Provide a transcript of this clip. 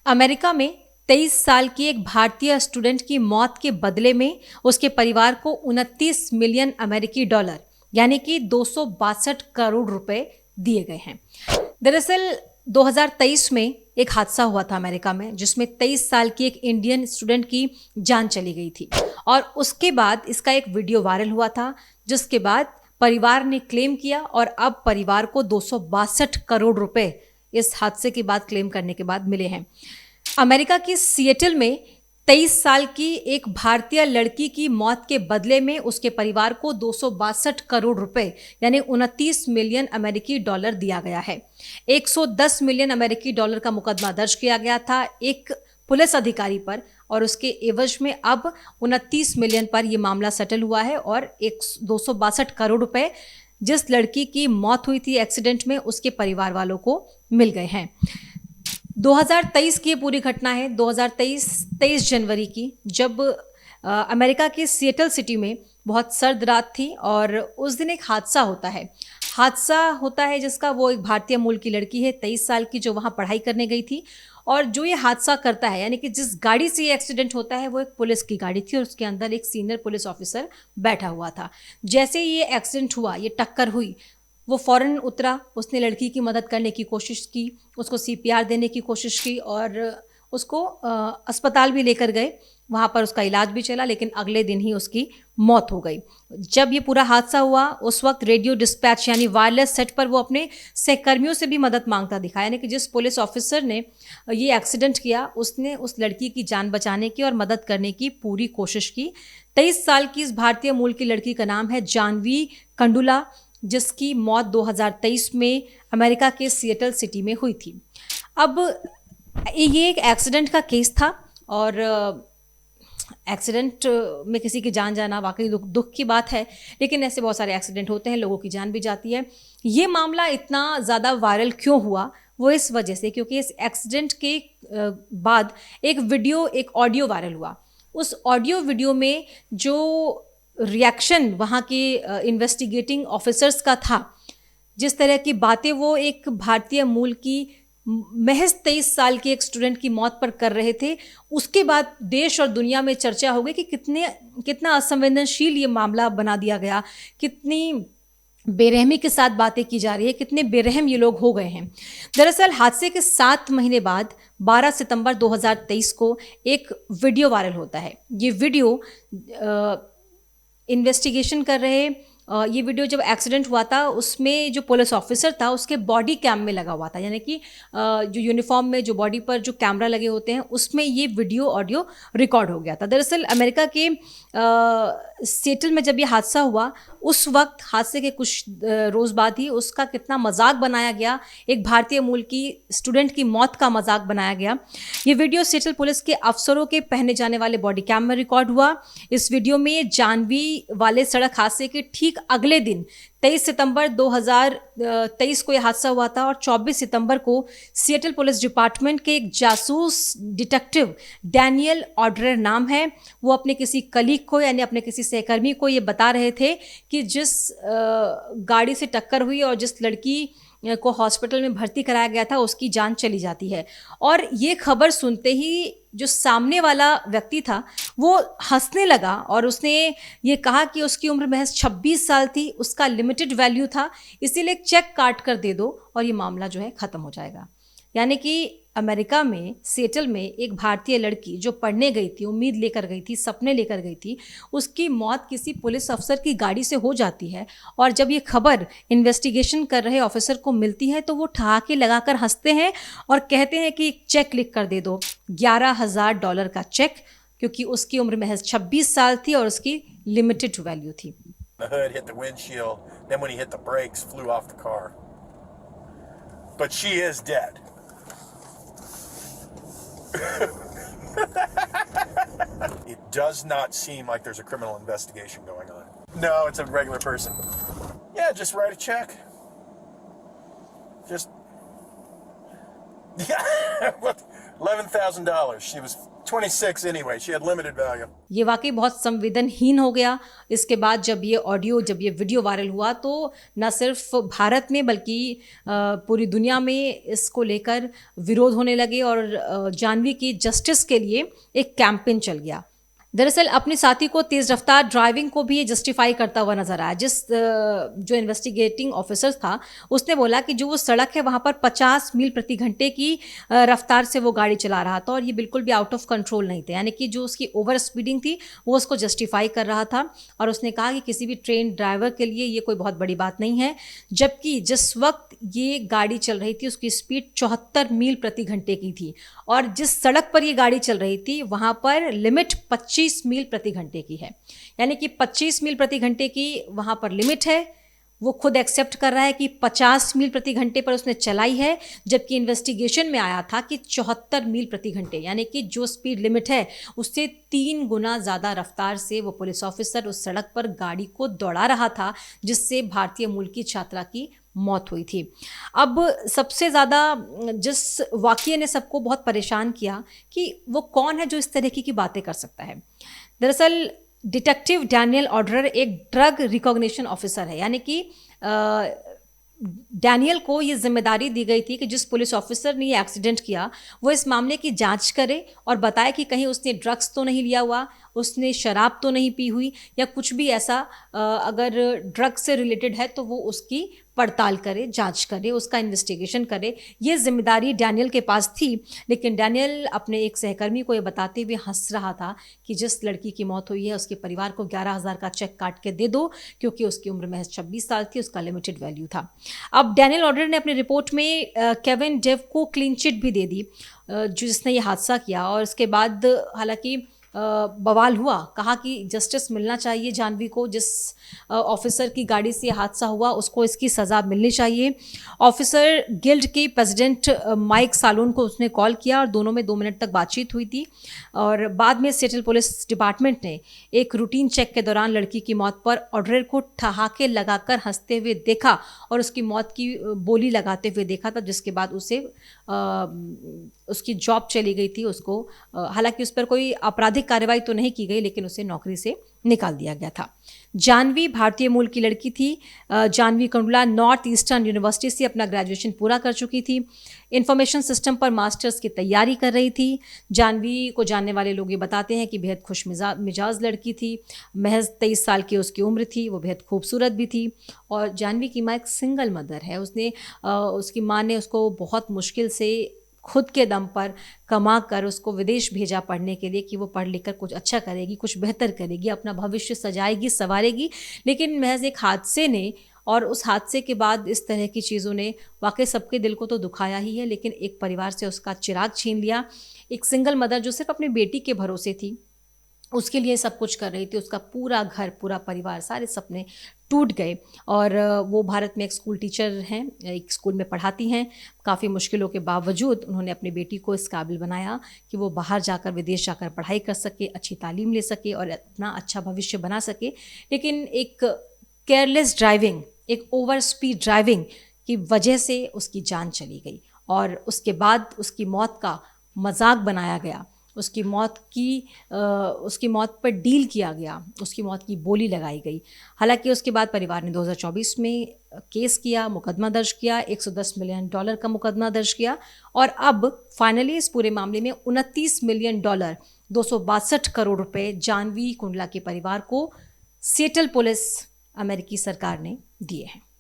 America में 23 साल की एक भारतीय स्टूडेंट की मौत के बदले में उसके परिवार को 29 मिलियन अमेरिकी डॉलर यानी कि 262 करोड़ रुपए दिए गए हैं। दरअसल 2023 में एक हादसा हुआ था अमेरिका में, जिसमें 23 साल की एक इंडियन स्टूडेंट की जान चली गई थी और उसके बाद इसका एक वीडियो वायरल हुआ था, जिसके बाद परिवार ने क्लेम किया और अब परिवार को 262 करोड़ रुपए इस हादसे के बाद क्लेम करने के बाद मिले हैं। अमेरिका की सिएटल में 23 साल की एक भारतीय लड़की की मौत के बदले में उसके परिवार को 262 करोड़ रुपए यानी 29 मिलियन अमेरिकी डॉलर दिया गया है। 110 मिलियन अमेरिकी डॉलर का मुकदमा दर्ज किया गया था एक पुलिस अधिकारी पर और उसके एवज में अब 29 मिलियन पर यह मामला सेटल हुआ है और 262 करोड़ रुपए जिस लड़की की मौत हुई थी एक्सीडेंट में उसके परिवार वालों को मिल गए हैं। 2023 की पूरी घटना है। 23 जनवरी की, जब अमेरिका के सिएटल सिटी में बहुत सर्द रात थी और उस दिन एक हादसा होता है जिसका वो एक भारतीय मूल की लड़की है 23 साल की, जो वहाँ पढ़ाई करने गई थी और जो ये हादसा करता है यानी कि जिस गाड़ी से ये एक्सीडेंट होता है वो एक पुलिस की गाड़ी थी और उसके अंदर एक सीनियर पुलिस ऑफिसर बैठा हुआ था। जैसे ये एक्सीडेंट हुआ, ये टक्कर हुई, वो फौरन उतरा, उसने लड़की की मदद करने की कोशिश की, उसको सीपीआर देने की कोशिश की और उसको अस्पताल भी लेकर गए। वहाँ पर उसका इलाज भी चला, लेकिन अगले दिन ही उसकी मौत हो गई। जब ये पूरा हादसा हुआ उस वक्त रेडियो डिस्पैच यानी वायरलेस सेट पर वो अपने सहकर्मियों से भी मदद मांगता दिखा, यानी कि जिस पुलिस ऑफिसर ने ये एक्सीडेंट किया उसने उस लड़की की जान बचाने की और मदद करने की पूरी कोशिश की। 23 साल की इस भारतीय मूल की लड़की का नाम है जानवी कंडुला, जिसकी मौत 2023 में अमेरिका के सिएटल सिटी में हुई थी। अब ये एक एक्सीडेंट का केस था और एक्सीडेंट में किसी की जान जाना वाकई दुख की बात है, लेकिन ऐसे बहुत सारे एक्सीडेंट होते हैं, लोगों की जान भी जाती है। ये मामला इतना ज़्यादा वायरल क्यों हुआ, वो इस वजह से क्योंकि इस एक्सीडेंट के बाद एक ऑडियो वायरल हुआ। उस ऑडियो वीडियो में जो रिएक्शन वहाँ के इन्वेस्टिगेटिंग ऑफिसर्स का था, जिस तरह की बातें वो एक भारतीय मूल की महज 23 साल की एक स्टूडेंट की मौत पर कर रहे थे, उसके बाद देश और दुनिया में चर्चा हो गई कि कितना असंवेदनशील ये मामला बना दिया गया, कितनी बेरहमी के साथ बातें की जा रही है, कितने बेरहम ये लोग हो गए हैं। दरअसल हादसे के 7 महीने बाद 12 सितंबर 2023 को एक वीडियो वायरल होता है। ये वीडियो इन्वेस्टिगेशन कर रहे ये वीडियो जब एक्सीडेंट हुआ था उसमें जो पुलिस ऑफिसर था उसके बॉडी कैम में लगा हुआ था, यानी कि जो यूनिफॉर्म में जो बॉडी पर जो कैमरा लगे होते हैं उसमें ये वीडियो ऑडियो रिकॉर्ड हो गया था। दरअसल अमेरिका के सिएटल में जब ये हादसा हुआ उस वक्त हादसे के कुछ रोज़ बाद ही उसका कितना मजाक बनाया गया, एक भारतीय मूल की स्टूडेंट की मौत का मजाक बनाया गया। ये वीडियो सिएटल पुलिस के अफसरों के पहने जाने वाले बॉडी कैम में रिकॉर्ड हुआ। इस वीडियो में जानवी वाले सड़क हादसे के ठीक अगले दिन 23 सितंबर 2023 को यह हादसा हुआ था और 24 सितंबर को सिएटल पुलिस डिपार्टमेंट के एक जासूस डिटेक्टिव डैनियल ऑड्रेर नाम है, वो अपने किसी कलीग को यानी अपने किसी सहकर्मी को ये बता रहे थे कि जिस गाड़ी से टक्कर हुई और जिस लड़की को हॉस्पिटल में भर्ती कराया गया था उसकी जान चली जाती है। और ये खबर सुनते ही जो सामने वाला व्यक्ति था वो हंसने लगा और उसने ये कहा कि उसकी उम्र महज 26 साल थी, उसका लिमिटेड वैल्यू था, इसीलिए चेक काट कर दे दो और ये मामला जो है ख़त्म हो जाएगा। यानी कि अमेरिका में सिएटल में एक भारतीय लड़की जो पढ़ने गई थी, उम्मीद लेकर गई थी, सपने लेकर गई थी, उसकी मौत किसी पुलिस अफसर की गाड़ी से हो जाती है और जब ये खबर इन्वेस्टिगेशन कर रहे ऑफिसर को मिलती है तो वो ठहाके लगाकर हंसते हैं और कहते हैं कि एक चेक लिख कर दे दो, $11,000 का चेक, क्योंकि उसकी उम्र महज 26 साल थी और उसकी लिमिटेड वैल्यू थी। The hood hit the windshield, then when he hit the brakes, flew off the car. But she is dead. It does not seem like there's a criminal investigation going on. No, it's a regular person. Yeah, just write a check. Just yeah, $11,000. She was 26 anyway. She had limited value. ये वाकई बहुत संवेदनहीन हो गया। इसके बाद जब ये video viral हुआ तो न सिर्फ भारत में बल्कि पूरी दुनिया में इसको लेकर विरोध होने लगे और जाह्नवी की जस्टिस के लिए एक कैंपेन चल गया। दरअसल अपने साथी को तेज़ रफ्तार ड्राइविंग को भी ये जस्टिफाई करता हुआ नजर आया। जो इन्वेस्टिगेटिंग ऑफिसर था उसने बोला कि जो वो सड़क है वहाँ पर 50 मील प्रति घंटे की रफ्तार से वो गाड़ी चला रहा था और ये बिल्कुल भी आउट ऑफ कंट्रोल नहीं थे, यानी कि जो उसकी ओवर स्पीडिंग थी वो उसको जस्टिफाई कर रहा था। और उसने कहा कि किसी भी ट्रेन ड्राइवर के लिए ये कोई बहुत बड़ी बात नहीं है, जबकि जिस वक्त ये गाड़ी चल रही थी उसकी स्पीड 74 मील प्रति घंटे की थी और जिस सड़क पर ये गाड़ी चल रही थी वहाँ पर लिमिट 25 मील प्रति घंटे की है, यानी कि 25 मील प्रति घंटे की वहां पर लिमिट है। वो खुद एक्सेप्ट कर रहा है कि 50 मील प्रति घंटे पर उसने चलाई है, जबकि इन्वेस्टिगेशन में आया था कि 74 मील प्रति घंटे, यानी कि जो स्पीड लिमिट है उससे 3 गुना ज़्यादा रफ्तार से वो पुलिस ऑफिसर उस सड़क पर गाड़ी को दौड़ा रहा था, जिससे भारतीय मूल की छात्रा की मौत हुई थी। अब सबसे ज़्यादा जिस वाक़ये ने सबको बहुत परेशान किया कि वो कौन है जो इस तरह की बातें कर सकता है। दरअसल डिटेक्टिव डैनियल ऑर्डर एक ड्रग रिकॉग्निशन ऑफिसर है, यानी कि डैनियल को ये जिम्मेदारी दी गई थी कि जिस पुलिस ऑफिसर ने ये एक्सीडेंट किया वो इस मामले की जांच करे और बताए कि कहीं उसने ड्रग्स तो नहीं लिया हुआ, उसने शराब तो नहीं पी हुई या कुछ भी ऐसा अगर ड्रग्स से रिलेटेड है तो वो उसकी पड़ताल करे, जांच करे, उसका इन्वेस्टिगेशन करे। ये जिम्मेदारी डैनियल के पास थी, लेकिन डैनियल अपने एक सहकर्मी को ये बताते हुए हंस रहा था कि जिस लड़की की मौत हुई है उसके परिवार को 11,000 का चेक काट के दे दो, क्योंकि उसकी उम्र महज 26 साल थी, उसका लिमिटेड वैल्यू था। अब डैनियल ऑर्डर ने अपनी रिपोर्ट में केविन डेव को क्लीन चिट भी दे दी जिसने ये हादसा किया और उसके बाद हालांकि बवाल हुआ, कहा कि जस्टिस मिलना चाहिए जाह्नवी को, जिस ऑफिसर की गाड़ी से हादसा हुआ उसको इसकी सज़ा मिलनी चाहिए। ऑफिसर गिल्ड के प्रेसिडेंट माइक सालोन को उसने कॉल किया और दोनों में 2 मिनट तक बातचीत हुई थी और बाद में सिएटल पुलिस डिपार्टमेंट ने एक रूटीन चेक के दौरान लड़की की मौत पर ऑर्डर को ठहाके लगाकर हंसते हुए देखा और उसकी मौत की बोली लगाते हुए देखा था, जिसके बाद उसे उसकी जॉब चली गई थी। उसको हालांकि उस पर कोई आपराधिक कार्रवाई तो नहीं की गई, लेकिन उसे नौकरी से निकाल दिया गया था। जाह्नवी भारतीय मूल की लड़की थी। Jahnavi Kandla north eastern university से अपना ग्रेजुएशन पूरा कर चुकी थी। इंफॉर्मेशन सिस्टम पर मास्टर्स की तैयारी कर रही थी। जाह्नवी को जानने वाले लोग ये बताते हैं कि बेहद खुश मिजाज लड़की थी। महज 23 साल की उसकी उम्र थी। वो बेहद खूबसूरत भी थी और जाह्नवी की माँ एक सिंगल मदर है। उसकी माँ ने उसको बहुत मुश्किल से खुद के दम पर कमा कर उसको विदेश भेजा पढ़ने के लिए कि वो पढ़ लिख कर कुछ अच्छा करेगी, कुछ बेहतर करेगी, अपना भविष्य सजाएगी, संवारेगी। लेकिन महज एक हादसे ने और उस हादसे के बाद इस तरह की चीज़ों ने वाकई सबके दिल को तो दुखाया ही है, लेकिन एक परिवार से उसका चिराग छीन लिया। एक सिंगल मदर जो सिर्फ अपनी बेटी के भरोसे थी, उसके लिए सब कुछ कर रही थी, उसका पूरा घर, पूरा परिवार, सारे सपने टूट गए। और वो भारत में एक स्कूल टीचर हैं, एक स्कूल में पढ़ाती हैं। काफ़ी मुश्किलों के बावजूद उन्होंने अपनी बेटी को इस काबिल बनाया कि वो बाहर जाकर, विदेश जाकर पढ़ाई कर सके, अच्छी तालीम ले सके और अपना अच्छा भविष्य बना सके। लेकिन एक केयरलेस ड्राइविंग, एक ओवर स्पीड ड्राइविंग की वजह से उसकी जान चली गई और उसके बाद उसकी मौत का मजाक बनाया गया, उसकी मौत पर डील किया गया, उसकी मौत की बोली लगाई गई। हालांकि उसके बाद परिवार ने 2024 में केस किया, मुकदमा दर्ज किया, $110 मिलियन का मुकदमा दर्ज किया और अब फाइनली इस पूरे मामले में $29 मिलियन 262 करोड़ रुपए जाह्नवी कुंडला के परिवार को सिएटल पुलिस, अमेरिकी सरकार ने दिए हैं।